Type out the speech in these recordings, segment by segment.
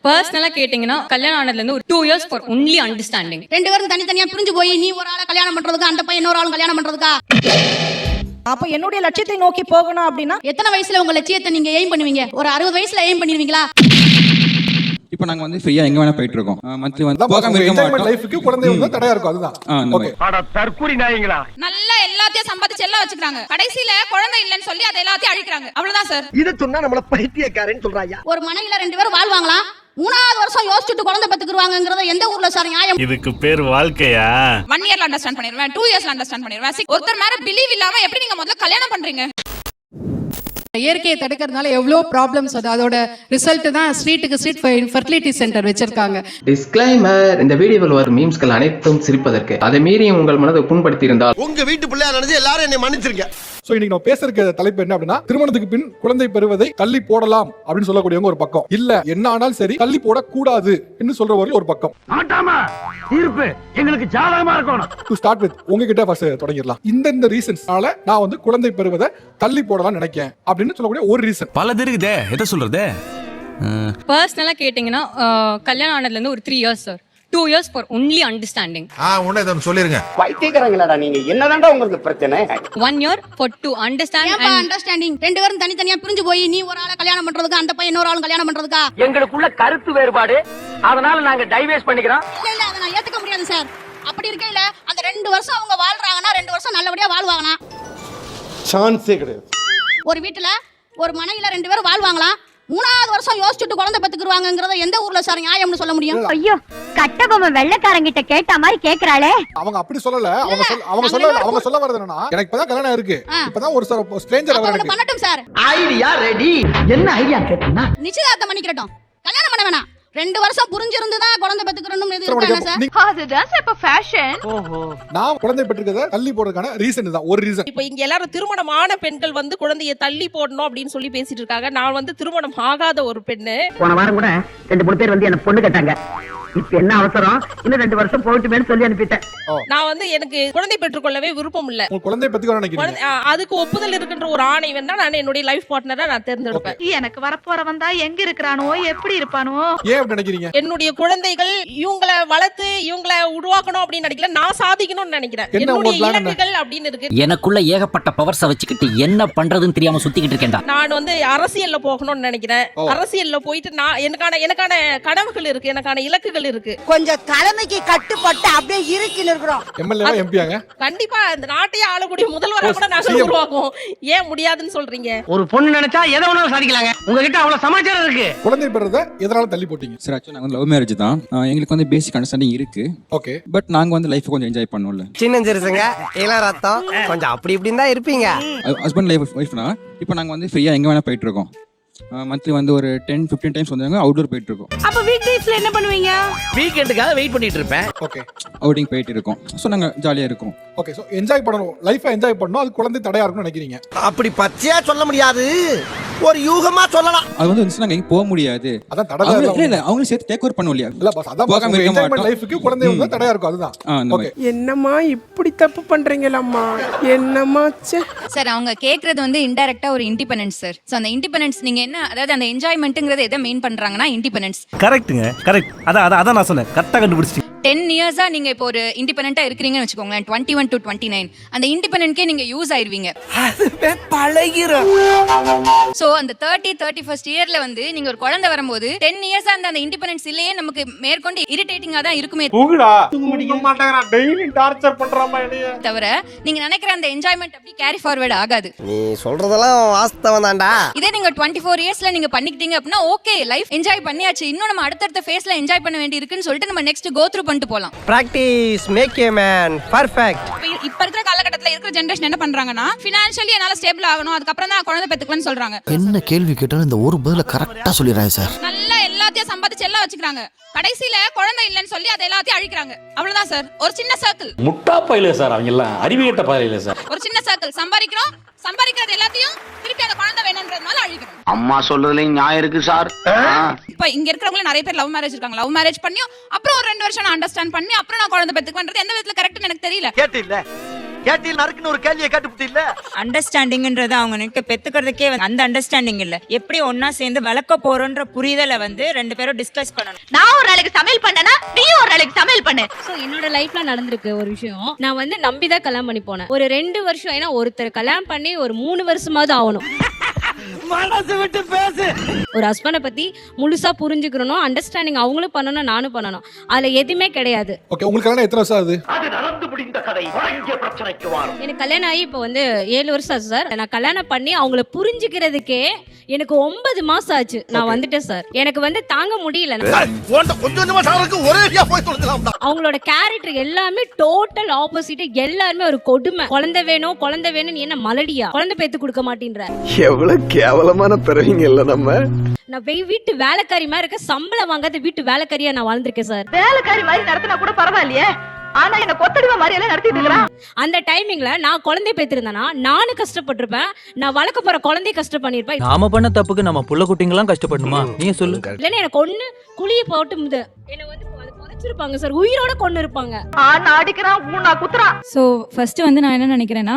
பர்சனலா கேட்டீங்கன்னா கல்யாணம் ஆனதுல இருந்து ஒரு 2 years for only understanding. ரெண்டு பேரும் தனித்தனியா பிரிஞ்சு போய் நீ ஒரு ஆளை கல்யாணம் பண்றதுக்கா அந்த பையன் இன்னொரு ஆளும் கல்யாணம் பண்றதுக்கா? அப்ப என்னுடைய லட்சியத்தை நோக்கி போகணும் அப்படின்னா எத்தனை வயசுல உங்க லட்சியத்தை நீங்க எய்ம் பண்ணுவீங்க? ஒரு 60 வயசுல எய்ம் பண்ணிடுவீங்களா? இப்போ நாங்க வந்து ஃப்ரீயா எங்க வேணா போயிட்டு இருக்கோம். மந்த்லி வந்து போகாம இருக்க மாட்டோம். லைஃப்க்கு குழந்தை வந்து தடையா இருக்கும். அதுதான் ஓகே. அட தற்குறி நாயங்களா, நல்லா எல்லாத்தையும் சம்பாதிச்சு எல்லாம் வச்சுக்கிறாங்க. கடைசியில குழந்தை இல்லன்னு சொல்லி அதை எல்லாத்தையும் அழிக்கிறாங்க. அவ்வளவுதான் சார். இத சொன்னா நம்மள பைத்தியக்காரன்னு சொல்றாயா? ஒரு மனைவில ரெண்டு பேரும் வாழ்வாங்களாம், 3வது வருஷம் யோசிச்சுட்டு குழந்தை பெத்துக்குவாங்கங்கறத எந்த ஊர்ல சார் நியாயம்? இதுக்கு பேர் வாழ்க்கையா? 1 yearல அண்டர்ஸ்டாண்ட் பண்ணிடுவேன், 2 yearsல அண்டர்ஸ்டாண்ட் பண்ணிடுவேன். ஒருத்தர் மேல பிலீவ் இல்லாம எப்படி நீங்க முதல்ல கல்யாணம் பண்றீங்க? இயற்கையை தடுக்கிறதுனால எவ்வளோ ப்ராப்ளம்ஸ் அது. அதோட ரிசல்ட் தான் ஸ்ட்ரீட்டுக்கு ஸ்ட்ரீட் ஃபெர்டிலிட்டி சென்டர் வச்சிருக்காங்க. டிஸ்க்ளைமர்: இந்த வீடியோவில் வரும் மீம்ஸ்கள் அனைத்தும் சிரிப்பதற்கு. அதை மீறி உங்கள் மனதை புண்படுத்தி இருந்தால் உங்க வீட்டு பிள்ளையா நினைச்சு எல்லாரும் என்னை மன்னிச்சிருங்க. சோ இன்னைக்கு நான் பேசுற தலைப்பு என்ன அப்படின்னா, திருமணத்துக்கு பின் குழந்தை பெறுவதை தள்ளி போடலாம் அப்படின்னு சொல்லக்கூடியவங்க ஒரு பக்கம், இல்ல என்ன ஆனாலும் சரி தள்ளி போடக்கூடாது என்று சொல்றவர்கள் ஒரு பக்கம். ஆட்டாமா தீர்ப்பு எங்களுக்கு ஜாதகமா இருக்கணும். டு ஸ்டார்ட் வித் உங்ககிட்ட ஃபர்ஸ்ட் தொடங்கிடலாம். இந்த ரீசன்ஸ்னால நான் வந்து குழந்தை பெறுவதை தள்ளி போடலாம் நினைக்கிறேன் அப்படின்னு சொல்லக்கூடிய ஒரு ரீசன். பல இருக்குதே, எதை சொல்றது? பர்சனலா கேட்டீங்கன்னா கல்யாணம் ஆனதுல இருந்து ஒரு 3 years sir. 2 years for only understanding. உன்னை இதை சொல்லிருங்க. பைத்தியக்காரங்களாடா நீங்க, என்னதான்டா உங்களுக்கு பிரச்சனை? 1 year for to understand ஏன்பா and அண்டர்ஸ்டாண்டிங்? ரெண்டு பேரும் தனித்தனியா பிரிஞ்சு போய் நீ ஒரு ஆளை கல்யாணம் பண்றதுக்கா அந்த பையன் இன்னொரு ஆளும் கல்யாணம் பண்றதுக்கா? எங்களுக்குள்ள கருத்து வேறுபாடு, அதனால நாங்க டைவர்ஸ் பண்ணிக்கிறோம். இல்ல அதை நான் ஏத்துக்க முடியாது சார். அப்படி இருக்கையில அந்த 2 வருஷம் அவங்க வாழ்றாங்கன்னா 2 வருஷம் நல்லபடியா வாழ்வாங்கனா சான்ஸே கிடையாது. ஒரு வீட்டுல ஒரு மனைவில ரெண்டு பேரும் வாழ்வாங்களாம், 3வது வருஷம் யோசிச்சுட்டு குழந்தை பெத்துக்குவாங்கங்கறத எந்த ஊர்ல சார் நியாயம்னு சொல்ல முடியும்? ஐயோ, கட்டபொம்மை வெள்ளைக்காரங்கிட்ட கேட்ட மாதிரி கேக்குறாளே. அவங்க அப்படி சொல்லல. அவங்க சொல்ல வரது என்னன்னா, எனக்கு இப்பதான் கல்யாணம் இருக்கு, இப்பதான் ஒரு ஸ்ட்ரேஞ்சர் அவர் எனக்கு பண்ணட்டும் சார். Idea ready. என்ன ஐடியா கேட்டீங்கன்னா, நிச்சயதார்த்தம் பண்ணிக்கிறட்டும், கல்யாணம் பண்ண வேணாம். 2 வருஷம் புரிஞ்சிருந்துதான் குழந்தை பெத்துக்கறணும் இருக்காங்க சார். அதுதான் இப்ப ஃபேஷன். நான் குழந்தை பெற்றுக்கறத தள்ளி போடுறதுக்கான ரீசன் தான் ஒரு ரீசன். இப்போ இங்க எல்லாரும் திருமணமான பெண்கள் வந்து குழந்தையை தள்ளி போடணும் அப்படின்னு சொல்லி பேசிட்டு இருக்காங்க. நான் வந்து திருமணம் ஆகாத ஒரு பெண்ணு. போன வாரம் கூட 2-3 பேர் வந்து என்ன பொண்ணு கேட்டாங்க. இப்ப என்ன அவசரம், இன்னும் 2 வருஷம் போயிட்டுமேன்னு சொல்லி அனுப்பிட்டேன். நான் வந்து எனக்கு குழந்தை பெற்றுக்கொள்ளவே விருப்பம் இல்ல. குழந்தை பெற்றுக்கணும் நினைக்கிறீங்க? அதுக்கு ஒப்புதல் இருக்கின்ற ஒரு ஆணை வேணா நான் என்னுடைய லைஃப் பார்ட்னரா நான் தேர்ந்தெடுப்பேன். எனக்கு வரப்போறவன் தான் எங்க இருக்கிறானோ, எப்படி இருப்பானோ. ஏன் அப்படி நினைக்கிறீங்க? என்னுடைய குழந்தைகள் இவங்களை வளர்த்து இவங்களை உருவாக்கணும் அப்படின்னு நினைக்கல, நான் சாதிக்கணும்னு நினைக்கிறேன். என்னுடைய இலக்குகள் அப்படின்னு இருக்கு. எனக்குள்ள ஏகப்பட்ட பவர்ஸ வச்சுக்கிட்டு என்ன பண்றதுன்னு தெரியாம சுத்திக்கிட்டு இருக்கேன்டா. நான் வந்து அரசியல்ல போகணும்னு நினைக்கிறேன். அரசியல்ல போயிட்டு நான் எனக்கான கனவுகள் இருக்கு, எனக்கான இலக்குகள் இருக்கு. கொஞ்சம் தலைமைக்கு கட்டுப்பட்டு அப்படியே இருக்குன்னு இருக்கிறோம். எம்எல்ஏ எம்பியாங்க கண்டிப்பா இந்த நாட்டையே ஆளக்கூடிய முதல்வரை கூட நாங்க உருவாக்குவோம். ஏன் முடியாதுன்னு சொல்றீங்க? ஒரு பொண்ணு நினைச்சா எதை வேணாலும் சாதிக்கலாங்க. உங்ககிட்ட அவ்வளவு சமாச்சாரம் இருக்கு. குழந்தை பெறத எதனால தள்ளி போட்டீங்க? சார் ஆக்சுவலி நாங்க வந்து லவ் மேரேஜ் தான். எங்களுக்கு வந்து பேசிக் அண்டர்ஸ்டாண்டிங் இருக்கு. ஓகே. பட் நாங்க வந்து லைஃப் கொஞ்சம் என்ஜாய் பண்ணோம்ல. சின்ன சிறுசுங்க இளம் ரத்தம் கொஞ்சம் அப்படி இப்படின்னு தான் இருப்பீங்க. ஹஸ்பண்ட் ஒய்ஃப்னா இப்போ நாங்க வந்து ஃப்ரீயா எங்க வேணா போயிட்டு இருக்கோம். மந்த்லி வந்து ஒரு 10-15 டைம்ஸ் வந்து அவுட்டோர் போயிட்டு இருக்கோம். அப்ப வீக் டேஸ்ல என்ன பண்ணுவீங்க? வீக்கெண்டுக்காக வெயிட் பண்ணிட்டு இருப்பேன். ஓகே. அவுட்டிங் போயிட்டு இருக்கோம். ஸோ நாங்க ஜாலியா இருக்கோம். ஓகே. சோ என்ஜாய் பண்ணணும், லைஃபை என்ஜாய் பண்ணணும். அது குழந்தை தடையா இருக்கும்னு நினைக்கிறீங்க? அப்படி பச்சையா சொல்ல முடியாது, ஒரு யூகமா சொல்லலாம். அது வந்து நாங்க எங்க போக முடியாது. அதான் தடை இல்ல அவங்களும் சேர்த்து டேக் ஓவர் பண்ண இல்லையா? இல்ல பாஸ், அதான் போகாம இருக்க என்ஜாய்மென்ட் மாட்டோம். லைஃப்க்கு குழந்தை வந்து தடையா இருக்கும். அதுதான். ஓகே. என்னம்மா இப்படி தப்பு பண்றீங்களம்மா? என்னம்மா சார், அவங்க கேக்குறது வந்து இன்டைரக்டா ஒரு இண்டிபெண்டன்ஸ் சார். சோ அந்த இண்டிபெண்டன்ஸ் நீங்க என்ன, அதாவது அந்த என்ஜாய்மென்ட்ங்கறது எதை மெயின் பண்றாங்கன்னா இண்டிபெண்டன்ஸ். கரெக்ட்டுங்க, கரெக்ட். அதான் நான் சொன்னேன், கரெக்டா கண்டுபிடிச்சிட்டீங்க. 10 இயர்ஸா நீங்க இப்போ ஒரு இண்டிபெண்டன்ட்டா இருக்கீங்கன்னு வச்சுக்கோங்களேன். 21 to 29 அந்த இண்டிபெண்டன்ட்கே நீங்க யூஸ் ஆயிருவீங்க. அதுவே பழகிரும். சோ அந்த 31st இயர்ல வந்து நீங்க ஒரு குழந்தை வரும்போது 10 இயர்ஸா அந்த இண்டிபெண்டன்ஸ் இல்லையே நமக்கு மேற்கொண்டு இரிட்டேட்டிங்கா தான் இருக்குமே தவிர நீங்க நினைக்கிற அந்த என்ஜாய்மெண்ட் அப்படி கேரி ஃபார்வர்ட் ஆகாது. நீ சொல்றதெல்லாம் வாஸ்தவம் தான்டா. இதே நீங்க 24 இயர்ஸ்ல நீங்க பண்ணிக்கிட்டீங்க அப்படின்னா ஓகே, லைஃப் என்ஜாய் பண்ணியாச்சு, இன்னும் நம்ம அடுத்தடுத்த ஃபேஸ்ல என்ஜாய் பண்ண வேண்டி இருக்குன்னு சொல்லிட்டு நம்ம நெக்ஸ்ட் கோ த்ரூ பண்ணிட்டு போலாம். Practice make a man perfect. இப்ப இருக்கிற காலகட்டத்துல இருக்கிற ஜெனரேஷன் என்ன பண்றாங்கன்னா, ஃபினான்ஷியலி என்னால ஸ்டேபிள் ஆகணும், அதுக்கு அப்புறம் தான் குழந்தை பெத்துக்கலாம்னு சொல்றாங்க. என்ன கேள்வி கேட்டாலும் இந்த ஒரு பதில கரெக்டா சொல்லிடுறாங்க சார். நல்லா எல்லாத்தையும் சம்பாதிச்சு எல்லாம் வச்சுக்கிறாங்க. கடைசியில குழந்தை இல்லன்னு சொல்லி அதை எல்லாத்தையும் அழிக்கிறாங்க. அவ்வளவுதான் சார். ஒரு சின்ன சர்க்கிள். முட்டா பையல சார், அவங்க எல்லாம் அறிவியட்ட பையல சார். ஒரு சின்ன சர்க்கிள். சம்பாதிக்கிறது எல்லாத்தையும் திருப்பி அந்த குழந்தை வேணும்ன்றதுனால அழிக்கிறோம். அம்மா சொல்றதுலயும் நியாயம் இருக்கு சார். இப்ப இங்க இருக்கிறவங்க நிறைய பேர் லவ் மேரேஜ் இருக்காங்க. லவ் மேரேஜ் பண்ணியும் அப்புறம் ஒரு 2 வருஷம் நான் அண்டர்ஸ்டாண்ட் பண்ணி அப்புறம் நான் குழந்தை பெத்துக்குவேன்றது எந்த விதத்துல கரெக்ட்னு எனக்கு தெரியல. கேட்டில்ல கேட்டியில் நறுக்குன்னு ஒரு கேள்வியை கேட்டுப்புட்டு இல்ல. அண்டர்ஸ்டாண்டிங்ன்றது அவங்க நிக்க பெத்துக்கிறதுக்கே அந்த அண்டர்ஸ்டாண்டிங் இல்ல. எப்படி ஒன்னா சேர்ந்து வளர்க்க போறோன்ற புரிதலை வந்து ரெண்டு பேரும் டிஸ்கஸ் பண்ணணும். நான் ஒரு நாளைக்கு சமையல் பண்ணனா நீ ஒரு நாளைக்கு சமையல் பண்ணு. சோ என்னோட லைஃப்ல நடந்திருக்கு ஒரு விஷயம். நான் வந்து நம்பிதான் கல்யாணம் பண்ணி போனேன். ஒரு 2 வருஷம், ஏன்னா ஒருத்தர் கல்யாணம் பண்ணி ஒரு 3 வருஷமாவது ஆகணும். மனசு விட்டு பேசு. ஒரு ஹஸ்பண்டை பத்தி முழுசா புரிஞ்சுக்கணும், அண்டர்ஸ்டாண்டிங் அவங்களும் பண்ணணும், நானும் பண்ணணும். அதுல எதுவுமே கிடையாது. ஓகே, உங்களுக்கு கல்யாணம் எத்தனை வருஷம் ஆகுது? அது நடந்து முடிந்த கதை தொடங்கிய பிரச்சனைக்கு வரும். எனக்கு கல்யாணம் ஆகி இப்போ வந்து 7 வருஷம் ஆச்சு சார். நான் கல்யாணம் பண்ணி அவங்கள புரிஞ்சுக்கிறதுக்கே எனக்கு 9 மாசம் ஆச்சு. நான் வந்துட்டேன் சார். எனக்கு வந்து தாங்க முடியல. கொஞ்சம் கொஞ்சமா சாருக்கு ஒரேடியா போய் தொலைஞ்சலாம். அவங்களோட கேரக்டர் எல்லாமே டோட்டல் ஆப்போசிட். எல்லாருமே ஒரு கொடுமை. குழந்தை வேணும் குழந்தை வேணும்னு என்ன மலடியா? குழந்தை பேத்து கொடுக்க மாட்டேன்ற. எவ்வளவு கேவலமான பிறவிங்க இல்ல நம்ம. நான் வீட்டு வேலைக்காரி மாதிரி இருக்க, சம்பளம் வாங்காத வீட்டு வேலைக்காரியா நான் வாழ்ந்திருக்கேன் சார். வேலைக்காரி மாதிரி நடத்தினா கூட பரவாயில்லையே, ஆனா என்ன கொத்தடிவா மாதிரி எல்லாம் நடத்திட்டு இருக்கா. அந்த டைமிங்ல நான் குழந்தை பேத்திருந்தேன்னா நானும் கஷ்டப்பட்டிருப்பேன். நான் வளர்க்க போற குழந்தைய கஷ்டம் பண்ணிருப்பேன். நாம பண்ண தப்புக்கு நம்ம புள்ள குட்டிங்கெல்லாம் கஷ்டப்படணுமா? நீ சொல்லு. இல்லன்னா எனக்கு ஒண்ணு குழிய போட்டு என்ன வந்து புதைச்சிருப்பாங்க சார், உயிரோட கொண்டு இருப்பாங்க. ஸோ ஃபர்ஸ்ட் வந்து நான் என்ன நினைக்கிறேன்னா,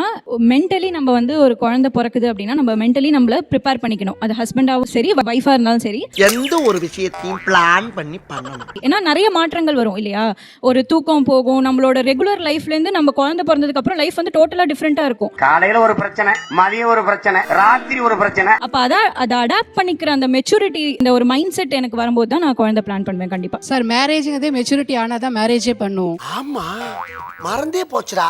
மென்டலி நம்ம வந்து ஒரு குழந்தை பிறக்குது அப்படின்னா நம்ம மென்டலி நம்மள ப்ரிப்பேர் பண்ணிக்கணும். அது ஹஸ்பண்டாவும் சரி வைஃபா இருந்தாலும் சரி. எந்த ஒரு விஷயத்தையும் பிளான் பண்ணி பண்ணணும். ஏன்னா நிறைய மாற்றங்கள் வரும் இல்லையா? ஒரு தூக்கம் போகும். நம்மளோட ரெகுலர் லைஃப்ல இருந்து நம்ம குழந்தை பிறந்ததுக்கு அப்புறம் லைஃப் வந்து டோட்டலா டிஃப்ரெண்டா இருக்கும். காலையில ஒரு பிரச்சனை, மதியம் ஒரு பிரச்சனை, ராத்திரி ஒரு பிரச்சனை. அப்ப அதை அடாப்ட் பண்ணிக்கிற அந்த மெச்சூரிட்டி, இந்த ஒரு மைண்ட் செட் எனக்கு வரும்போது தான் நான் குழந்தை பிளான் பண்ணுவேன் கண்டிப்பா. சார் மேரேஜ்ங்கிறதே மெச்சூரிட்டி ஆனாதான் மேரேஜே பண்ணுவோம். ஆமா, மறந்தே போச்சுடா.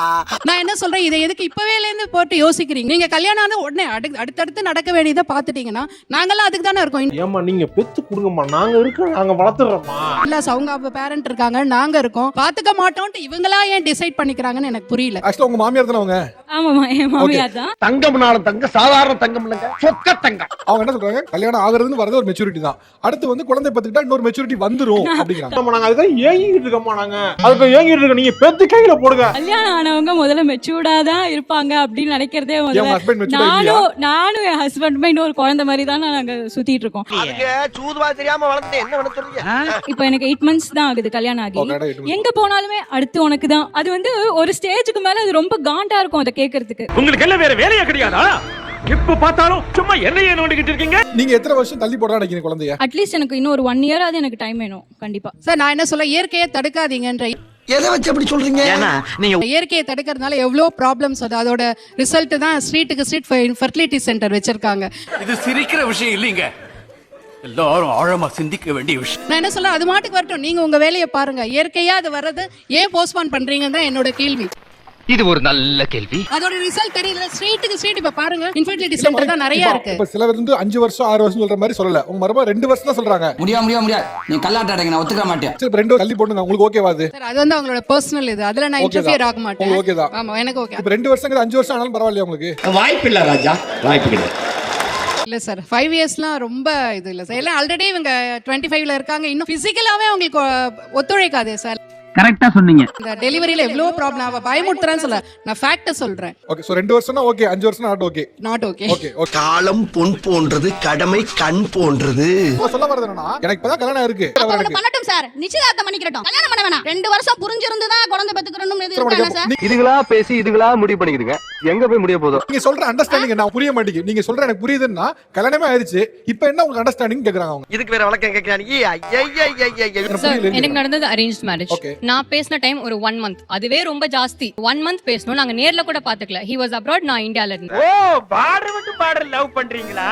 நான் என்ன சொல்றேன், இதை எதுக்கு இப்பவேல இருந்து போட்டு யோசிக்கிறீங்க? நீங்க கல்யாணம் ஆன உடனே அடுத்தடுத்து நடக்க வேண்டியதை பாத்துட்டீங்கன்னா நாங்கெல்லாம் அதுக்கு தானே இருக்கோம். ஏமா நீங்க பெத்து கொடுங்கம்மா, நாங்க இருக்கோம், நாங்க வளர்த்துறோம்மா. இல்ல அவங்க பேரண்ட் இருக்காங்க, நாங்க இருக்கோம், பாத்துக்க மாட்டோம்னு இவங்களா ஏன் டிசைட் பண்ணிக்கிறாங்கன்னு எனக்கு புரியல. ஆக்சுவலா உங்க மாமியார் தானே அவங்க? ஆமாமா, என் மாமியார் தான். தங்கம்னாலும் தங்க, சாதாரண தங்கம் இல்லங்க, சொக்க தங்கம். அவங்க என்ன சொல்றாங்க, கல்யாணம் ஆகுறதுன்னு வரது ஒரு மெச்சூரிட்டி தான். அடுத்து வந்து குழந்தை பத்துக்கிட்டா இன்னொரு மெச்சூரிட்டி வந்துரும் அப்படிங்கிறாங்க. நாங்க அதுக்கு ஏங்கிட்டு இருக்கோமா, நாங்க அதுக்கு ஏங்கிட்டு இருக்க. நீங்க பெத்து கையில போடுங்க. கல்யாணம் ஆனவங்க முதல்ல மெச்சூர்டா தான் இருப்பாங்க அப்படின்னு நினைக்கிறதே நானும் என் ஹஸ்பண்டுமே இன்னொரு குழந்தை மாதிரி தான் நாங்க சுத்திட்டு இருக்கோம். சூதுவா தெரியாம வளர்ந்து என்ன பண்ண சொல்றீங்க? இப்போ எனக்கு 8 months தான் ஆகுது கல்யாணம் ஆகி. எங்க போனாலுமே அடுத்து உனக்கு தான். அது வந்து ஒரு ஸ்டேஜுக்கு மேல அது ரொம்ப காண்டா இருக்கும் அதை கேட்கறதுக்கு. உங்களுக்கு எல்லாம் வேற வேலையா கிடையாதா? எப்ப பார்த்தாலும் சும்மா என்னையே நோண்டிக்கிட்டு இருக்கீங்க. நீங்க எத்தனை வருஷம் தள்ளி போடுறா நினைக்கிறீங்க குழந்தைய? அட்லீஸ்ட் எனக்கு இன்னும் ஒரு 1 year ஆவது எனக்கு டைம் வேணும் கண்டிப்பா. சார் நான் என்ன சொல்ல, இயற்கையை தடுக்காதீங்கன்ற. எதை வச்சு அப்படி சொல்றீங்க? இயற்கையை தடுக்கிறதுனால எவ்வளவு ப்ராப்ளம்ஸ் வருது. அதோட ரிசல்ட் தான் ஸ்ட்ரீட்டுக்கு ஸ்ட்ரீட் ஃபெர்டிலிட்டி சென்டர் வச்சிருக்காங்க. இது சிரிக்கிற விஷயம் இல்லைங்க, எல்லாரும் ஆழமா சிந்திக்க வேண்டிய விஷயம். நான் என்ன சொல்ல, அது மாட்டுக்கு வரட்டும், நீங்க உங்க வேலையை பாருங்க. இயற்கையா அது வர்றது ஏன் போஸ்ட்பான் பண்றீங்கன்னு தான் என்னோட கேள்வி. இது ஒரு நல்ல கேள்வி. அதோட ரிசல்ட் தெரியல. ஸ்ட்ரீட்டுக்கு ஸ்ட்ரீட் இப்ப பாருங்க, இன்ஃபெர்டிலிட்டி சென்டர் தான் நிறைய இருக்கு. இப்ப சிலர் வந்து 5 வருஷம் 6 வருஷம் சொல்ற மாதிரி சொல்லல. உங்க மருமக 2 வருஷம் தான் சொல்றாங்க. முடியாது நீ கல்லாட்ட அடங்க, நான் ஒத்துக்க மாட்டேன். சரி 2 தள்ளி போடுங்க, உங்களுக்கு ஓகேவா? அது சார் அது வந்து அவங்களோட பர்சனல் இது, அதுல நான் இன்டர்ஃபியர் ஆக மாட்டேன். ஓகே தான். ஆமா எனக்கு ஓகே. இப்ப 2 வருஷம் 5 வருஷம் ஆனாலும் பரவாயில்லையா உங்களுக்கு? வாய்ப்பு இல்ல ராஜா, வாய்ப்பு இல்ல. இல்ல சார் 5 yearsலாம் ரொம்ப இது இல்ல சார். எல்லாம் ஆல்ரெடி இவங்க 25ல இருக்காங்க. இன்னும் பிசிக்கலாவே அவங்களுக்கு ஒத்துழைக்காதே சார். கரெக்ட்டா சொன்னீங்க. இந்த டெலிவரியில எவ்வளவு ப்ராப்ளம். அவ பயமுறுத்துறான்னு சொல்ல, நான் ஃபேக்ட் சொல்றேன். ஓகே, சோ 2 வருஷம்னா ஓகே, 5 வருஷம் not okay. Not okay. Okay okay. காலம் பொன் போன்றது, கடமை கண் போன்றது. சொல்ல வரது என்னன்னா, எனக்கு இப்பதான் கல்யாணம் இருக்கு. அவருக்கு பண்ணட்டும் சார், நிச்சயதார்த்தம் பண்ணிக்கிறட்டும். கல்யாணம் பண்ண வேணாம். 2 வருஷம் புரிஞ்சிருந்து தான் குழந்தை பெத்துக்கறணும் இது இருக்காங்க சார். இதுகளா பேசி இதுகளா முடிவு பண்ணிக்கிடுங்க. எங்க போய் முடிய போதோ? நீங்க சொல்ற அண்டர்ஸ்டாண்டிங் நான் புரிய மாட்டேங்குது. நீங்க சொல்ற எனக்கு புரியுதுன்னா கல்யாணமே ஆயிருச்சு, இப்போ என்ன உங்களுக்கு அண்டர்ஸ்டாண்டிங் கேக்குறாங்க அவங்க. இதுக்கு வேற வழக்கம் கேக்குறாங்க. எனக்கு நடந்தது அரேஞ்ச் மேரேஜ். நான் பேசின டைம் ஒரு 1 month. அதுவே ரொம்ப ஜாஸ்தி. 1 month பேசணும். நாங்க நேர்ல கூட பாத்துக்கல. he was abroad, நான் இந்தியால இருந்தேன். ஓ பார்டர் விட்டு பார்டர் லவ் பண்றீங்களா?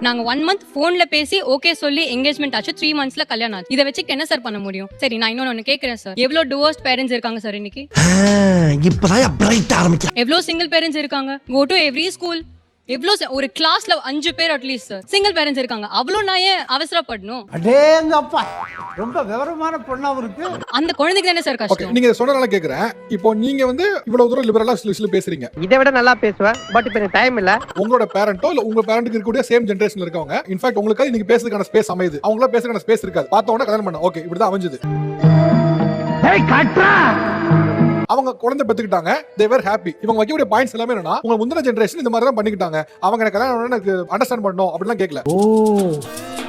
நாங்க 1 month போன்ல பேசி ஓகே சொல்லி என்கேஜ்மெண்ட் ஆச்சு. 3 monthsல கல்யாணம் ஆச்சு. இத வச்சு என்ன சார் பண்ண முடியும்? சரி நான் இன்னொன்னு கேக்குறேன் சார். எவ்வளவு டிவோர்ஸ்ட் பேரண்ட்ஸ் இருக்காங்க சார் இன்னைக்கு? இப்பதான் பிரைட் ஆரம்பிச்சு. எவ்வளவு சிங்கிள் பேரண்ட்ஸ் இருக்காங்க? go to every school. எவ்வளவு ஒரு கிளாஸ்ல 5 பேர் அட்லீஸ்ட் சார் சிங்கிள் பேரண்ட்ஸ் இருக்காங்க. அவ்வளவு நான் ஏன் அவசரப்படணும்? அடேங்கப்பா, ரொம்ப விவரமான பொண்ணா இருக்கு. அந்த குழந்தைக்கு தானே சார் கஷ்டம். நீங்க சொன்னனால கேக்குறேன். இப்போ நீங்க வந்து இவ்வளவு தூரம் லிபரலா பேசுறீங்க. இதை விட நல்லா பேசுவேன், பட் இப்ப எனக்கு டைம் இல்ல. உங்களோட பேரண்டோ இல்ல உங்க பேரண்ட்க்கு இருக்கக்கூடிய சேம் ஜெனரேஷன்ல இருக்கவங்க இன்ஃபேக்ட் உங்களுக்கு நீங்க பேசுறதுக்கான ஸ்பேஸ் அமையுது, அவங்கள பேசுறதுக்கான ஸ்பேஸ் இருக்காது. பார்த்த உடனே கல்யாணம் பண்ண ஓகே இப்படிதான் அமைஞ்சது. அவங்க குழந்தை பெத்துக்கிட்டாங்க, they were happy. இவங்க வைக்கக்கூடிய பாயிண்ட்ஸ் எல்லாமே என்னன்னா உங்க முந்தின ஜெனரேஷன் இந்த மாதிரி தான் பண்ணிக்கிட்டாங்க, அவங்க எனக்கு கல்யாணம் எனக்கு அண்டர்ஸ்டாண்ட் பண்ணணும் அப்படிலாம் கேட்கல. ஓ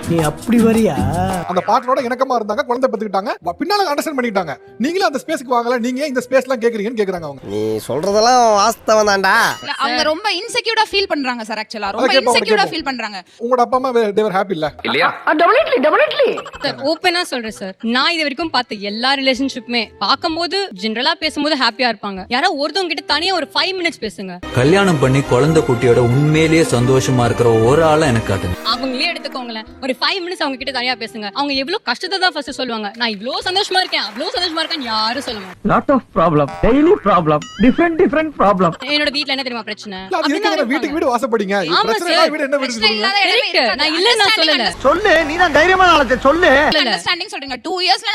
நீ அப்படி வரியா? அந்த பார்ட்னரோட இணக்கமா இருந்தாங்க, குழந்தை பெத்துக்கிட்டாங்க, பின்னால அண்டர்ஸ்டாண்ட் பண்ணிக்கிட்டாங்க. நீங்களும் அந்த ஸ்பேஸ்க்கு வாங்கல, நீங்க இந்த ஸ்பேஸ்லாம் கேக்குறீங்கன்னு கேக்குறாங்க அவங்க. நீ சொல்றதெல்லாம் வாஸ்தவம் தான்டா. அவங்க ரொம்ப இன்செக்யூர்டா ஃபீல் பண்றாங்க சார். ஆக்சுவலா ரொம்ப கேட்போம், இன்செக்யூர்டா கேட்போம். ஃபீல் பண்றாங்க. உங்களோட அப்பா அம்மா they were happy இல்ல? இல்லையா? சார் ஓப்பனா சொல்றேன் சார், நான் இது வரைக்கும் பார்த்த எல்லா ரிலேஷன்ஷிப்புமே பார்க்கும்போது ஜெனரலா பேசும்போது ஹாப்பியா இருப்பாங்க. யாரோ ஒருத்தவங்க கிட்ட தனியா ஒரு 5 minutes பேசுங்க. கல்யாணம் பண்ணி குழந்தை குட்டியோட உண்மையிலேயே சந்தோஷமா இருக்கிற ஒரு ஆளை எனக்கு காட்டுங்க. அவங்களே எடுத்துக்கோங்களேன், ஒரு 5 minutes அவங்க கிட்ட தனியா பேசுங்க. அவங்க எவ்வளவு கஷ்டத்தை தான் ஃபர்ஸ்ட் சொல்லுவாங்க. நான் இவ்ளோ சந்தோஷமா இருக்கேன், அவ்ளோ சந்தோஷமா இருக்கேன் யாரும் சொல்ல மாட்டாங்க. Lot of problem, daily problem, different problem. என்னோட வீட்ல என்ன தெரியுமா பிரச்சனை? அது எதுக்கு வீட்டுக்கு வீடு வாசப்படிங்க? ஆமா பிரச்சனை சார். இல்ல, வீடு என்ன வீடு சொல்லுங்க. Correct. நான் இல்ல நான் சொல்லல. சொல்லு, நீ தான் தைரியமான ஆளு, சொல்லு. அண்டர்ஸ்டாண்டிங் சொல்றீங்க. 2 இயர்ஸ்ல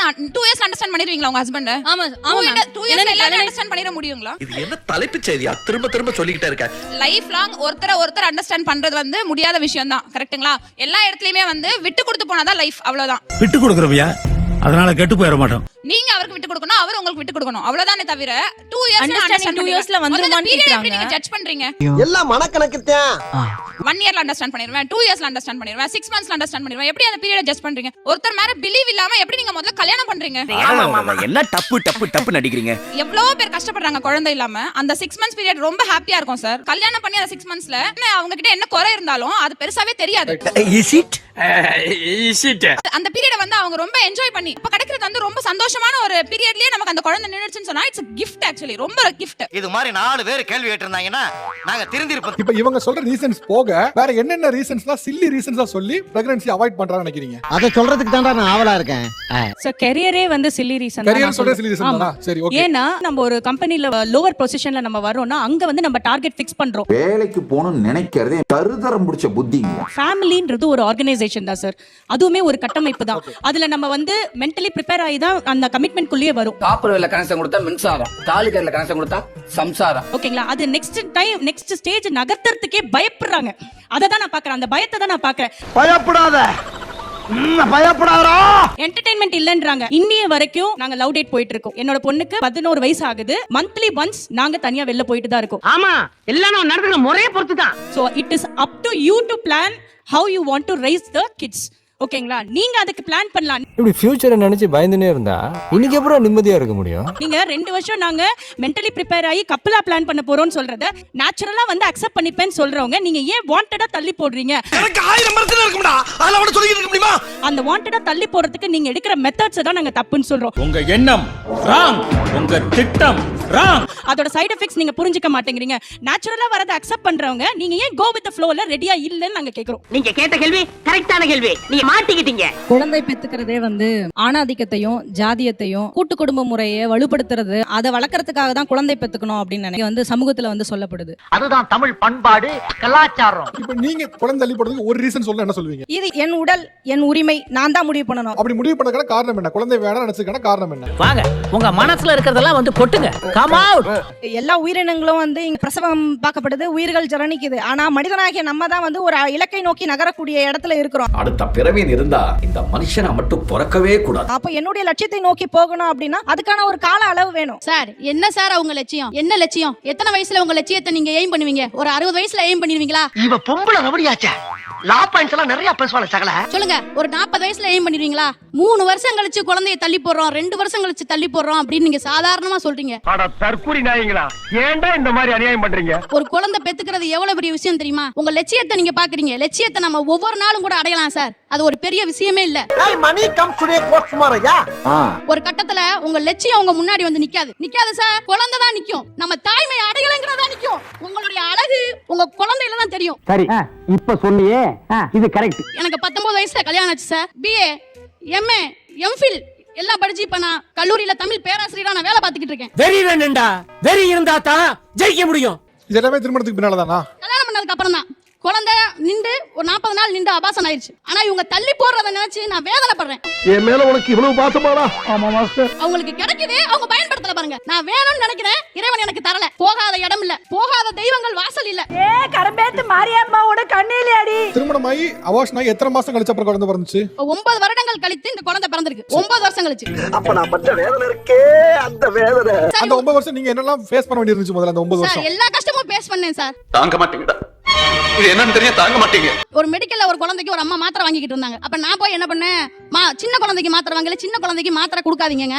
அண்டர்ஸ்டாண்ட் பண்ணிடுவீங்களா உங்க ஹஸ்பண்ட்? ஆமா ஆமா. 2 இயர்ஸ்ல எல்லாரும் அண்டர்ஸ்டாண்ட் பண்ணிர முடியுங்களா? இது என்ன தலைப்பு செய்தியா? திரும்ப சொல்லிக்கிட்டே இருக்க. லைஃப் லாங் ஒருத்தர் அண்டர்ஸ்டாண்ட் பண்றது வந்து முடியாத விஷயம் தான். கரெக்ட்டுங்களா? எல்லா இடத்துலயுமே வந்து விட்டு கொடுத்து போனாதான் லைஃப். அவ்வளவுதான். விட்டு கொடுக்கறவியா? அதனால கெட்டு போயிட மாட்டோம். நீங்க அவருக்கு விட்டு கொடுக்கணும், அவர் உங்களுக்கு விட்டு கொடுக்கணும். அவ்வளவுதானே தவிர 2 Understanding 2 yearsல வந்துருமான்னு கேக்குறாங்க. நீங்க ஜட்ஜ் பண்றீங்க. எல்லாம் மனக்கணக்கு தான். 1 இயர்ல அண்டர்ஸ்டாண்ட் பண்ணிடுவேன், 2 இயர்ஸ்ல அண்டர்ஸ்டாண்ட் பண்ணிடுவேன், 6 monthsல அண்டர்ஸ்டாண்ட் பண்ணிடுவேன். எப்படி அந்த பீரியட் ஜட்ஜ் பண்றீங்க? ஒருத்தர் மேல பிலீவ் இல்லாம எப்படி நீங்க முதல்ல கல்யாணம் பண்றீங்க? என்ன டப்பு நடிக்கிறீங்க? எவ்வளவு பேர் கஷ்டப்படுறாங்க குழந்தை இல்லாம. அந்த 6 months பீரியட் ரொம்ப ஹாப்பியா இருக்கும் சார். கல்யாணம் பண்ணி அந்த 6 monthsல அவங்க கிட்ட என்ன குறை இருந்தாலும் அது பெருசாவே தெரியாது. அந்த பீரியட வந்து அவங்க ரொம்ப என்ஜாய் பண்ணி இப்ப கிடைக்கிறது வந்து ரொம்ப சந்தோஷமான ஒரு பீரியட்லயே நமக்கு அந்த குழந்தை நின்னுச்சுன்னு சொன்னா இட்ஸ் gift actually. ரொம்ப ஒரு gift. இது மாதிரி 4 பேர் கேள்வி கேட்டிருந்தாங்கன்னா நாங்க திருந்திருப்போம். இப்ப இவங்க சொல்ற ரீசன்ஸ் போக வேற என்னென்ன ரீசன்ஸ்லாம் சில்லி ரீசன்ஸா சொல்லி பிரெக்னன்சி அவாய்ட் பண்றாங்கன்னு நினைக்கிறீங்க? அத சொல்றதுக்கு தான்டா நான் ஆவலா இருக்கேன். சோ கரியரே வந்து சில்லி ரீசன் கரியர் சொல்ற சில்லி ரீசன் தானா? சரி ஓகே. ஏன்னா நம்ம ஒரு கம்பெனில லோவர் பொசிஷன்ல நம்ம வரோம்னா அங்க வந்து நம்ம டார்கெட் ஃபிக்ஸ் பண்றோம். வேலைக்கு போகணும்னு நினைக்கிறதே தருதரம் முடிச்ச புத்திங்க. ஃபேமிலின்றது ஒரு ஆர்கனைசேஷன் தான் சார். அதுவுமே ஒரு கட்டமைப்பு தான். அதுல நம்ம வந்து மென்டலி ப்ரிப்பேர் ஆகி தான் அந்த கமிட்மெண்ட் குள்ளேயே வரும். காப்பர்ல கனெக்ஷன் கொடுத்தா மின்சாரம், தாலிகர்ல கனெக்ஷன் கொடுத்தா சம்சாரம். ஓகேங்களா? அது நெக்ஸ்ட் ஸ்டேஜ் நகர்த்துறதுக்கே பயப்படுறாங்க. அதை தான் நான் பாக்குறேன், அந்த பயத்தை தான் நான் பாக்குறேன். பயப்படாதா? என்டர்டெயின்மெண்ட் இல்லன்றாங்க. இன்னிய வரைக்கும் நாங்க லவ் டேட் போயிட்டு இருக்கோம். என்னோட பொண்ணுக்கு 11 வயசு ஆகுது. மந்த்லி ஒன்ஸ் நாங்க தனியா வெளில போயிட்டு தான் இருக்கோம். ஆமா, எல்லாம் நான் நடந்துக்கிற முறையை பொறுத்து தான். So it is up to you to plan how you want to raise the kids. ஓகேங்களா? நீங்க அதுக்கு பிளான் பண்ணலாம். இப்படி ஃபியூச்சரை நினைச்சு பயந்துனே இருந்தா இன்னைக்கு அப்புறம் நிம்மதியா இருக்க முடியும்? நீங்க 2 வருஷம் நாங்க மென்டலி ப்ரிப்பேர் ஆகி கப்பலா பிளான் பண்ண போறோம்னு சொல்றத நேச்சுரலா வந்து அக்செப்ட் பண்ணிப்பேன்னு சொல்றவங்க நீங்க ஏன் வாண்டடா தள்ளி போடுறீங்க? எனக்கு 1000 மரத்துல இருக்கும்டா. அதல அவட சொல்லிட்டு இருக்க முடியுமா? அந்த வாண்டடா தள்ளி போறதுக்கு நீங்க எடுக்கிற மெத்தட்ஸ் தான் நாங்க தப்புன்னு சொல்றோம். உங்க எண்ணம் ராங், உங்க திட்டம் ராங். அதோட சைடு எஃபெக்ட்ஸ் நீங்க புரிஞ்சுக்க மாட்டேங்கிறீங்க. நேச்சுரலா வரத அக்செப்ட் பண்றவங்க நீங்க ஏன் கோ வித் தி ஃப்ளோல ரெடியா இல்லன்னு நாங்க கேக்குறோம். நீங்க கேட்ட கேள்வி கரெக்டான கேள்வி. நீங்க மாட்டிக்கிட்டீங்க. குழந்தை பெத்துக்கிறதே வந்து ஆணாதிக்கத்தையும் ஜாதியத்தையும் கூட்டு குடும்ப முறையை வலுப்படுத்துறது, அதை வளர்க்கறதுக்காக தான் குழந்தை பெத்துக்கணும் அப்படின்னு நினைக்க வந்து சமூகத்துல வந்து சொல்லப்படுது. அதுதான் தமிழ் பண்பாடு, கலாச்சாரம். இப்ப நீங்க குழந்தை தள்ளி போடுறதுக்கு ஒரு ரீசன் சொல்ல என்ன சொல்லுவீங்க? இது என் உடல், என் உரிமை, நான் தான் முடிவு பண்ணணும். அப்படி முடிவு பண்ணதுக்கான காரணம் என்ன? குழந்தை வேணாம் நினைச்சதுக்கான காரணம் என்ன? வாங்க, உங்க மனசுல இருக்கிறதெல்லாம் வந்து கொட்டுங்க. Come out. எல்லா உயிரினங்களும் வந்து இங்க பிரசவம் பார்க்கப்படுது, உயிர்கள் ஜரணிக்குது. ஆனா மனிதனாகிய நம்ம தான் வந்து ஒரு இலக்கை நோக்கி நகரக்கூடிய இடத்துல இருக்கிறோம். அடுத்த பிறவின்னு இருந்தா இந்த மனுஷனை மட்டும் பிறக்கவே கூடாது. அப்ப என்னுடைய லட்சியத்தை நோக்கி போகணும் அப்படின்னா அதுக்கான ஒரு கால அளவு வேணும். சார் என்ன சார் அவங்க லட்சியம்? என்ன லட்சியம்? எத்தனை வயசுல உங்க லட்சியத்தை நீங்க எய்ம் பண்ணுவீங்க? ஒரு 60 வயசுல எய்ம் பண்ணிடுவீங்களா? இவ பொம்பளை ரவடியாச்சே. லா பாயிண்ட்ஸ் எல்லாம் நிறைய பேசுவாங்க சகல. சொல்லுங்க, ஒரு 40 வயசுல எய்ம் பண்ணிடுவீங்களா? 3 வருஷம் கழிச்சு குழந்தைய தள்ளி போடுறோம், 2 வருஷம் கழிச்சு தள்ளி போடுறோம் அப்படின்னு நீங்க சாதாரணமா சொல்றீங்க. அட தற்குறி நாயங்களா, ஏன்டா இந்த மாதிரி அநியாயம் பண்றீங்க? ஒரு குழந்தை பெத்துக்கிறது எவ்வளவு பெரிய விஷயம் தெரியுமா? உங்க லட்சியத்தை நீங்க பாக்குறீங்க. லட்சியத்தை நம்ம ஒவ்வொரு நாளும் கூட அடையலாம் சார். அது ஒரு பெரிய விஷயமே இல்ல. மணி கம் டுடே கோட் டுமாரோயா. ஒரு கட்டத்துல உங்க லட்சியம் உங்க முன்னாடி வந்து நிக்காது சார். குழந்தை தான் நிக்கும். நம்ம தாய்மை அடையலங்கிறதா நிக்கும். உங்களுடைய அழகு உங்க குழந்தையில தான் தெரியும். சரி, இப்ப சொன்னியே இது கரெக்ட். எனக்கு 19 வயசுல கல்யாணம் ஆச்சு சார். BA, MA, MPhil எல்லாம் படிச்சு இப்ப நான் கல்லூரியில தமிழ் பேராசிரியரா நான் வேலை பார்த்துக்கிட்டு இருக்கேன். வெரி வேணும்டா. வெரி இருந்தா தான் ஜெயிக்க முடியும். இது எல்லாமே திருமணத்துக்கு பின்னால தானா? கல்யாணம் பண்ணதுக்கு அப்புறம் தான். குழந்தை நின்று ஒரு 40 நாள் நின்று அபாசன் ஆயிடுச்சு. ஆனா இவங்க தள்ளி போடுறத நினைச்சு நான் வேதனைப்படுறேன். என் மேல உனக்கு இவ்வளவு பாசமாடா? ஆமா மாஸ்டர். அவங்களுக்கு கிடைக்குது, அவங்க பயன்படுத்தல பாருங்க. நான் வேணும்னு நினைக்கிறேன், இறைவன் எனக்கு தரல. போகாத இடம் இல்ல, போகாத தெய்வங்கள் வாசல் இல்ல. கரம்பேத்து மாரியம்மாவோட கண்ணிலே அடி. திருமணமாயி அபார்ஷன் ஆகி எத்தனை மாசம் கழிச்சு அப்புறம் குழந்தை பிறந்துச்சு? 9 வருடங்கள் கழித்து இந்த குழந்தை பிறந்திருக்கு. 9 வருஷம் கழிச்சு. அப்ப நான் பட்ட வேதனை இருக்கே, அந்த வேதனை. அந்த 9 வருஷம் நீங்க என்னெல்லாம் ஃபேஸ் பண்ண வேண்டியிருந்துச்சு முதல்ல அந்த 9 வருஷம்? எல்லா கஷ்டமும் ஃபேஸ் பண்ணேன் சார். தாங்க மாட்டீங்கடா, இது என்னன்னு தெரியும், தாங்க மாட்டீங்க. ஒரு மெடிக்கல்ல ஒரு குழந்தைக்கு ஒரு அம்மா மாத்திரை வாங்கிட்டு இருந்தாங்க. அப்ப நான் போய் என்ன பண்ணேன், சின்ன குழந்தைக்கு மாத்திரை வாங்கல, சின்ன குழந்தைக்கு மாத்திரை கொடுக்காதீங்க.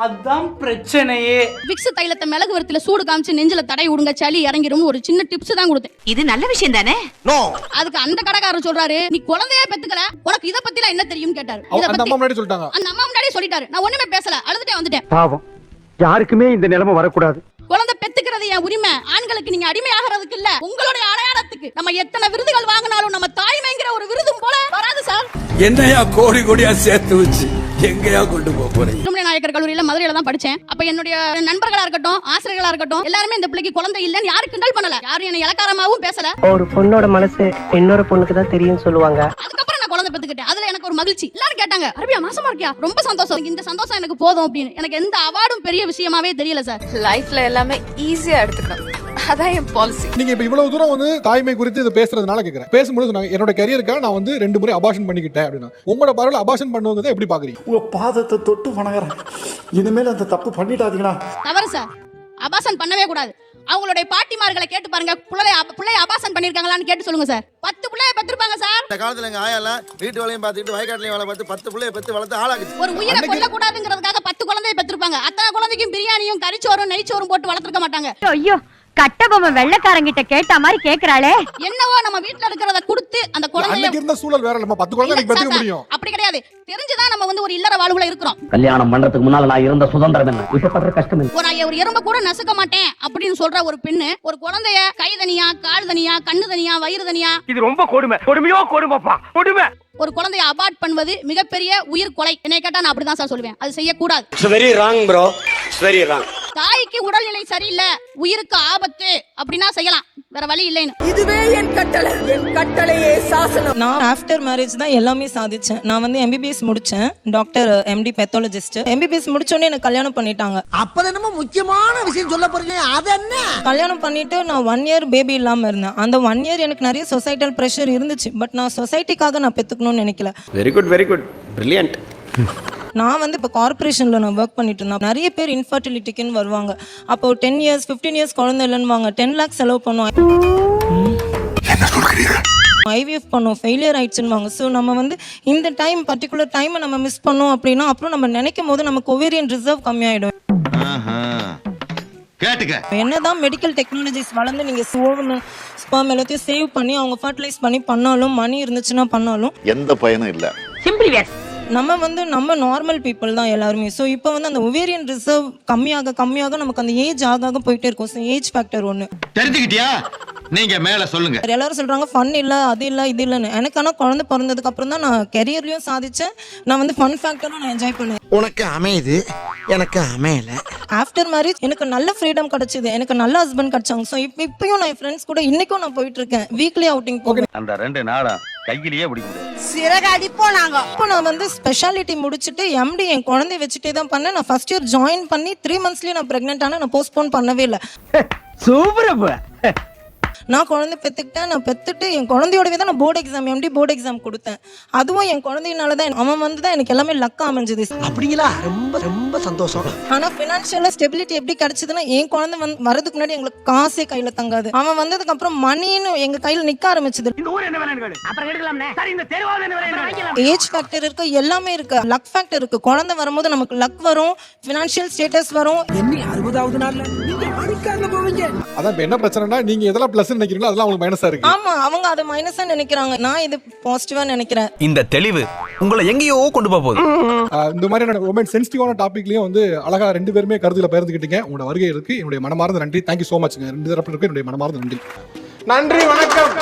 அதான் பிரச்சனையே. விக்ஸ் தைலத்தை மிளகு வறுத்துல சூடு காமிச்சு நெஞ்சில தடை விடுங்க, சளி இறங்கிரும் ஒரு சின்ன டிப்ஸ் தான் கொடுத்தேன். இது நல்ல விஷயம் தானே? அதுக்கு அந்த கடைக்காரர் சொல்றாரு, நீ குழந்தையே பெத்துக்கல, உனக்கு இத பத்தில என்ன தெரியும் கேட்டாரு. அந்த அம்மா முன்னாடி சொல்லிட்டாங்க. அந்த அம்மா முன்னாடியே சொல்லிட்டாரு. நான் ஒண்ணுமே பேசல, அழுதுட்டே வந்துட்டேன். பாவம், யாருக்குமே இந்த நிலைமை வரக்கூடாது. குழந்தை பெத்துக்கிறது என் உரிமை. ஆண்களுக்கு நீங்க அடிமையாகிறதுக்கு இல்ல, உங்களுடைய அடையாளத்துக்கு. நம்ம எத்தனை விருதுகள் வாங்கினாலும் நம்ம தாய்மைங்கிற ஒரு விருதும் போல வராது சார். என்னையா கோடி கோடியா சேர்த்து வச்சு எங்கயா கொண்டு போறீங்க? திருமண நாயக்கர் கல்லூரியில மதுரையில தான் படிச்சேன். அப்ப என்னுடைய நண்பர்களா இருக்கட்டும், ஆசிரியர்களா இருக்கட்டும், எல்லாருமே இந்த பிள்ளைக்கு குழந்தை இல்லன்னு யாரும் கிண்டல் பண்ணல, யாரும் என்ன இலக்காரமாவும் பேசல. ஒரு பொண்ணோட மனசு இன்னொரு பொண்ணுக்கு தான் தெரியும் சொல்லுவாங்க. அதுக்கப்புறம் நான் குழந்தை பெத்துக்கிட்டேன். அதுல எனக்கு ஒரு மகிழ்ச்சி. எல்லாரும் கேட்டாங்க, அரபியா மாசமா இருக்கியா? ரொம்ப சந்தோஷம், இந்த சந்தோஷம் எனக்கு போதும் அப்படின்னு. எனக்கு எந்த அவார்டும் பெரிய விஷயமாவே தெரியல சார். லைஃப்ல எல்லாமே ஈஸியா எடுத்துக்கணும், அதான் என் பாலிசி. நீங்க இப்ப இவ்வளவு தூரம் வந்து தாய்மை குறித்து இது பேசுறதுனால கேக்குறேன். பேசும்போது நான் என்னோட கரியருக்காக நான் வந்து 2 முறை அபார்ஷன் பண்ணிக்கிட்டேன் அப்படின்னா, உங்களோட பார்வையில அபார்ஷன் பண்ணுவதை எப்படி பாக்குறீங்க? உங்க பாதத்தை தொட்டு வணங்குறேன், இனிமேல் அந்த தப்பு பண்ணிட்டாதீங்களா? தவறு சார், அபார்ஷன் பண்ணவே கூடாது. அவங்களுடைய பாட்டிமார்களை கேட்டு பாருங்க, பிள்ளைய அபார்ஷன் பண்ணிருக்காங்களான்னு கேட்டு சொல்லுங்க சார். 10 பிள்ளைய பெற்றிருப்பாங்க சார். இந்த காலத்துல எங்க ஆயாலாம் வீட்டு வேலையும் பார்த்துட்டு வயக்காட்டுலயும் வேலை பார்த்து 10 பிள்ளைய பெத்து வளர்த்து ஆளாக்குச்சு. ஒரு உயிரை கொல்ல கூடாதுங்கிறதுக்காக 10 குழந்தைய பெற்றிருப்பாங்க. அத்தனை குழந்தைக்கும் பிரியாணியும் கறிச்சோறும் நெய்ச்சோறும் போட்டு வளர்த்திருக்க மாட்டாங்க. ஐயோ, கட்டபொம்மை வெள்ளக்காரங்கிட்ட கேட்ட மாதிரி கேக்குறாளே. என்னவோ நம்ம வீட்ல இருக்கிறத கொடுத்து அந்த குழந்தைய அன்னைக்கு இருந்த சூழல் வேற, நம்ம 10 குழந்தை பெத்துக்க முடியும். அப்படி கிடையாது. தெரிஞ்சுதான் நம்ம வந்து ஒரு இல்லற வாழ்வுல இருக்கிறோம். கல்யாணம் பண்றதுக்கு முன்னால நான் இருந்த சுதந்திரம் என்ன, இப்ப பண்ற கஷ்டம் என்ன? ஒரு எறும்ப கூட நசுக்க மாட்டேன் அப்படின்னு சொல்ற ஒரு பெண்ணு ஒரு குழந்தைய கை தனியா, கால் தனியா, கண்ணு தனியா, வயிறு தனியா. இது ரொம்ப கொடுமை, கொடுமையோ கொடுமைப்பா, கொடுமை. ஒரு குழந்தைய அபார்ட் பண்ணுவது மிகப்பெரிய உயிர் கொலை. என்னை கேட்டா நான் அப்படிதான் சார் சொல்லுவேன். அது செய்யக்கூடாது. Very wrong bro, very wrong. தாய்க்கு உடல்நிலை சரியில்லை, உயிருக்கு ஆபத்து அப்படின்னா செய்யலாம், வேற வழி இல்லைன்னு. இதுவே என் கட்டளை, என் கட்டளையே சாசனம். நான் ஆஃப்டர் மேரேஜ் தான் எல்லாமே சாதிச்சேன். நான் வந்து MBBS முடிச்சேன், டாக்டர் MD பெத்தாலஜிஸ்ட். MBBS முடிச்சோடனே எனக்கு கல்யாணம் பண்ணிட்டாங்க. அப்ப என்னமோ முக்கியமான விஷயம் சொல்ல போறீங்க, அது என்ன? கல்யாணம் பண்ணிட்டு நான் 1 இயர் பேபி இல்லாம இருந்தேன். அந்த 1 இயர் எனக்கு நிறைய சொசைட்டல் ப்ரெஷர் இருந்துச்சு. பட் நான் சொசைட்டிக்காக நான் பெத்துக்கணும்னு நினைக்கல. Very good, brilliant. நான் வந்து இப்போ கார்பரேஷனில் நான் ஒர்க் பண்ணிட்டு இருந்தேன். நிறைய பேர் இன்ஃபர்டிலிட்டிக்குன்னு வருவாங்க. அப்போ 10 இயர்ஸ் 15 இயர்ஸ் குழந்தை இல்லைன்னு 10 lakhs செலவு பண்ணுவோம். IVF பண்ணோம், ஃபெயிலியர் ஆயிடுச்சுன்னு. ஸோ நம்ம வந்து இந்த டைம் பர்டிகுலர் டைமை நம்ம மிஸ் பண்ணோம் அப்படின்னா அப்புறம் நம்ம நினைக்கும் போது நமக்கு ஒவேரியன் ரிசர்வ் கம்மியாயிடும். என்னதான் மெடிக்கல் டெக்னாலஜிஸ் வளர்ந்து நீங்க ஸ்பெர்ம் எல்லாத்தையும் சேவ் பண்ணி அவங்க ஃபர்டிலைஸ் பண்ணி பண்ணாலும், மணி இருந்துச்சுன்னா பண்ணாலும் எந்த பயனும் இல்ல. நம்ம நார்மல் பீப்புள் தான் எல்லாருமே. ஸோ இப்போ வந்து அந்த ஒவேரியன் ரிசர்வ் கம்மியாக நமக்கு அந்த ஏஜ் ஆக போயிட்டே இருக்கும். ஸோ ஏஜ் ஃபேக்டர் ஒன்று தெரிஞ்சுக்கிட்டியா? நீங்க மேல சொல்லுங்க. எல்லாரும் சொல்றாங்க ஃபன் இல்ல, அது இல்ல, இது இல்லன்னு. எனக்கு ஆனா குழந்தை பிறந்ததுக்கு அப்புறம் தான் நான் கெரியர்லயும் சாதிச்சேன். நான் வந்து ஃபன் ஃபேக்டரும் நான் என்ஜாய் பண்ணேன். உனக்கு அமையுது, எனக்கு அமையல. ஆஃப்டர் மேரேஜ் எனக்கு நல்ல ஃப்ரீடம் கிடைச்சது, எனக்கு நல்ல ஹஸ்பண்ட் கிடைச்சாங்க. ஸோ இப்பயும் நான் என் ஃப்ரெண்ட்ஸ் கூட இன்னைக்கும் நான் போயிட்டு இருக்கேன். வீக்லி அவுட்டிங் போகிறேன். அந்த 2 நாளா கையிலேயே பிடிக்க முடியாது. சிறகாடி போனாங்க. இப்போ நான் வந்து ஸ்பெஷாலிட்டி முடிச்சுட்டு MD என் குழந்தைய வச்சுட்டே தான் பண்ணேன். நான் ஃபர்ஸ்ட் இயர் ஜாயின் பண்ணி 3 monthsலயே நான் பிரெக்னென்ட் ஆனா நான் போஸ்ட்போன் பண்ணவே இல்லை. சூப்பர். நான் குழந்தை பெற்றுக்கிட்டேன். நான் பெற்றுட்டு என் குழந்தையோடவே தான் நான் board exam MD board exam கொடுத்தேன். அதுவும் என் குழந்தையினால தான். அவன் வந்து தான் எனக்கு எல்லாமே லக்கா அமைஞ்சது. அப்படிங்களா? ரொம்ப ரொம்ப சந்தோஷம். ஆனால் ஃபினான்ஷியலாக ஸ்டெபிலிட்டி எப்படி கிடைச்சதுன்னா, என் குழந்தை வரதுக்கு முன்னாடி எங்களுக்கு காசே கையில் தங்காது. அவன் வந்ததுக்கு அப்புறம் மணின்னு எங்கள் கையில் நிற்க ஆரம்பிச்சது. ஏஜ் ஃபேக்டர் இருக்கு, எல்லாமே இருக்கு, லக் ஃபேக்டர் இருக்கு. குழந்தை வரும்போது நமக்கு லக் வரும், ஃபினான்ஷியல் ஸ்டேட்டஸ் வரும். என்ன 60வது நாள்ல நீங்க ஆடிக்காரங்க போவீங்க. அதான் என்ன பிரச்சனைனா, நீங்க எதெல்லாம் பிளஸ் நினைக்கிறீங்களோ அதெல்லாம் உங்களுக்கு மைனஸா இருக்கு. ஆமா, அவங்க அதை மைனஸா நினைக்கிறாங்க, நான் இது பாசிட்டிவா நினைக்கிறேன். இந்த தெளிவு உங்களை எங்கேயோ கொண்டு போகுது. இந்த மாதிரியான ரொம்ப சென்சிட்டிவான டாபிக்லயும் வந்து அழகா 2 பேருமே கருத்துல பகிர்ந்துக்கிட்டீங்க. உங்களோட வருகை இருக்கு என்னுடைய மனமார்ந்த நன்றி. Thank you so much. 2 தரப்பினருக்கும் என்னுடைய மனமார்ந்த நன்றி. நன்றி, வணக்கம்.